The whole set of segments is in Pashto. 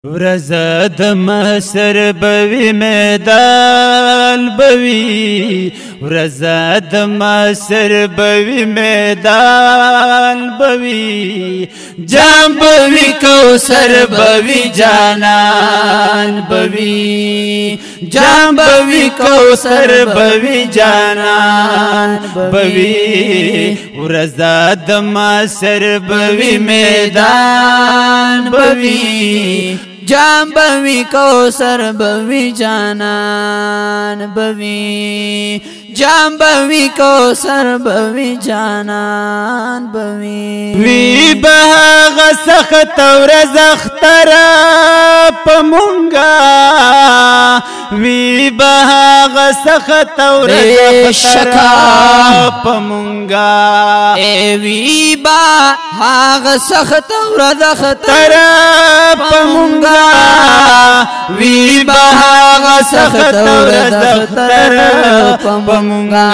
ورزد محشر بوی میدان بوی ورزد محشر بوی میدان بوی جام بوی کوثر بوی جانان بوی جام بوی کوثر بوی جانان بوی ورزد محشر بوی میدان بوی جام بوی کوثر بوی جانان بوی جام بوی کوثر بوی جانان بوی وی بها سخت ورځ اخترا پمونګا وی بها سخت ورځ اخترا پمونګا وی بها سخت ورځ اخترا پمونګا وی بها سخت ورځ اخترا پمونګا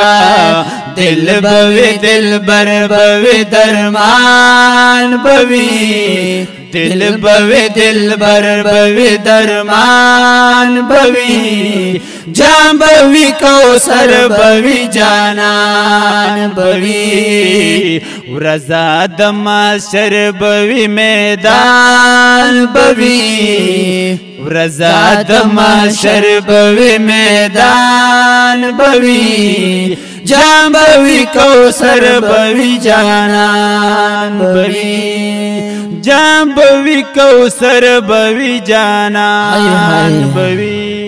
دل بوی دل بر بوی درمان بوی دل بوی دل بر بوی درمان بوی جام بوی کوثر بوی جانان بوی ورزاد محشر بوی میدان بوی ورزاد محشر بوی میدان بوی جام بوی کوثر بوی جانان بوی جام بوی کوثر بوی جانان بوی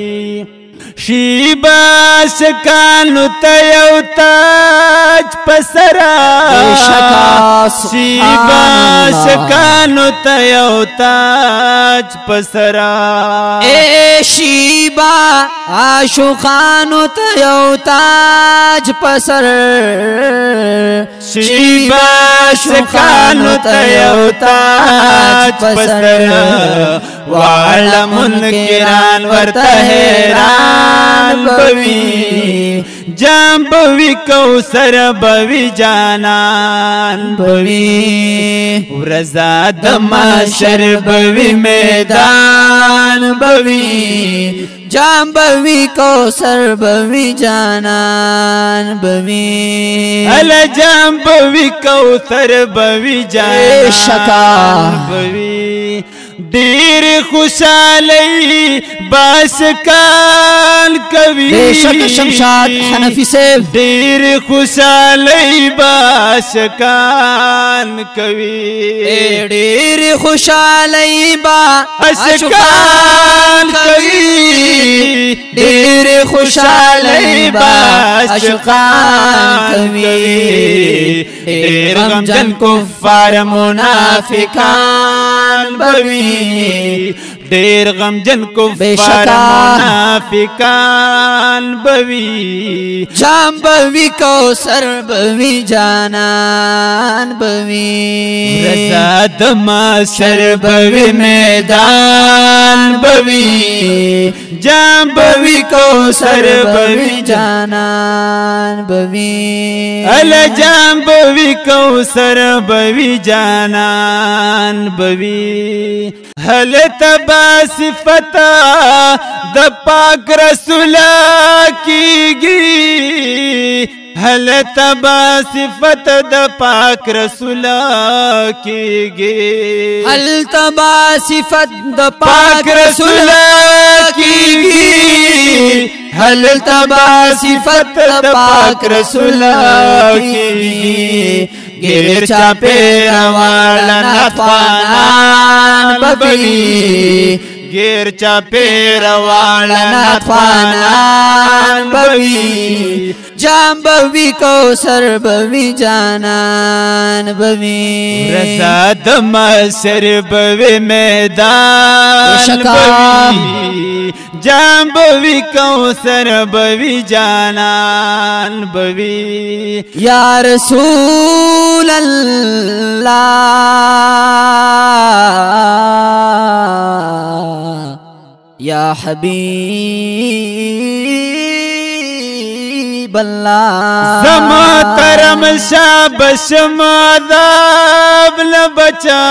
شیبا شکانو تیو تاج پسرا شیبا شکانو تیو تاج پسرا شیبا عاشقانو تیو تاج پسر شیبا شکانو تیو تاج پسر وعلى منکران ورته حیران بوی جام بوی کوثر بوی جانان بوی ورزاد محشر بوی میدان بوی جام بوی کوثر بوی جانان بوی ال جام بوی کوثر بوی جانان بوی دیر خوشالی باشکان کوي بے شک شمشاد حنفی صاحب دیر خوشالی باشکان کوي دیر خوشالی باشکان کوي دیر خوشالی باشکان کوي دیر غمجن کفار منافقان بوی دیر غمجن کفار منافقان بوی جام بوی کوثر بوی جانان بوی رزاد محشر بوی میدان بوی جام بوی کوثر بوی جانان بوی ال جام بوی کوثر بوی جانان بوی هل تبا صفتا د پاک رسول کیږي هل تبا صفت د پاک رسول کیږي هل تبا صفت د پاک رسول کیږي هل تبا صفت د پاک رسول کیږي گیر چاپے روالن اطفانان بوی گیر چاپے روالن اطفانان بوی جام بوی کوثر بوی جانان بوی رزاد محشر بوی میدان بوی جام بوی کوثر بوی جانان بوی یا رسول اللہ یا حبیب اللہ زما ترم شاب شما داب لبچا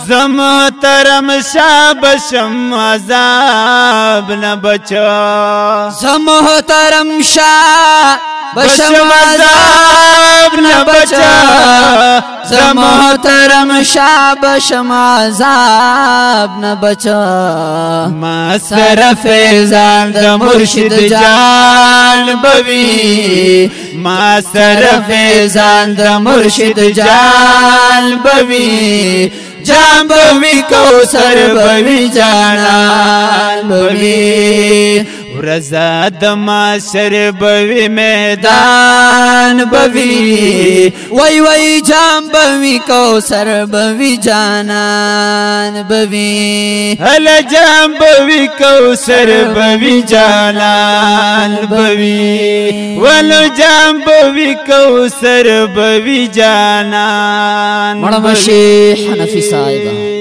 زمحترم شاه بشم عذاب نه بچا زمحترم شاه بشم عذاب نه بچا زمحترم شاه بشم عذاب نه بچا ما سره فیضان د مرشد جان بوي ما سره فیضان د مرشد جان بوي جان بوي کوثر بوي جانان بوي ورزا د معاشر بوي میدان بوي وای وای جان بوي کوثر بوي جانان بوي هل جان بوي کوثر بوي جانان بوي ول جان بوي کوثر بوي جانان مړ مشي حنفي صاحب